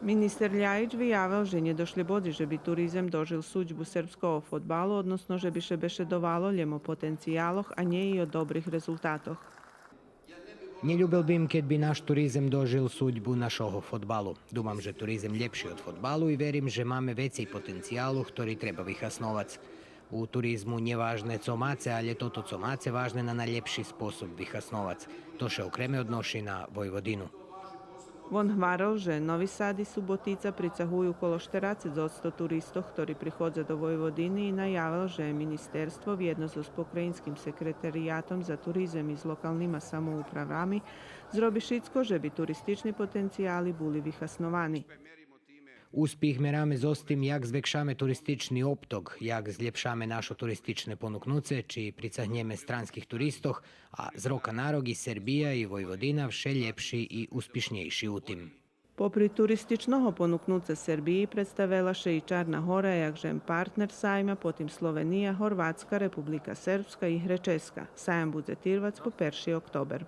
Minister Ljajić vyjavil, že nedošli bodi, že by turizem dožil suđbu srpskog fotbalu, odnosno že bi še beše dovaloljem o potencijaloh, a nje i o dobrih rezultatoh. Не любил би им keď by náš turizem dožil suďbu našoho fotbalu. Думам, že turizem ljepši od fotbalu i verim, že máme vecej potencijalu, ktorý treba vyhasnovac. U turizmu nevažne co mace, ali toto co mace važne na najljepši sposob vyhasnovac. To še okreme odnoši na Vojvodinu. On hvaril, že Novi Sad i Subotica pricahuju okolo 40% turistov, ktorí prichodze do Vojvodiny i najavil, že ministerstvo vjedno so pokrajinskim sekretarijatom za turizem i s lokalnima samoupravami zrobi šitsko, že bi turistični potencijali buli vyhasnovani. Uspіх merame z ostim, jak zvekšame turistični optog, jak zljepšame našo turistične ponuknuce, či pricahnjeme stranskih turistoh, a z roka na rok i Serbija i Vojvodina vše ljepši i uspišnjejši u tim. Popri turističnog ponuknuce Serbiji predstavila še i Čarna Hora, jakžem partner sajma, potim Slovenija, Horvatska, Republika Srpska i Hrečeska. Sajam bude tirvac po 1. oktober.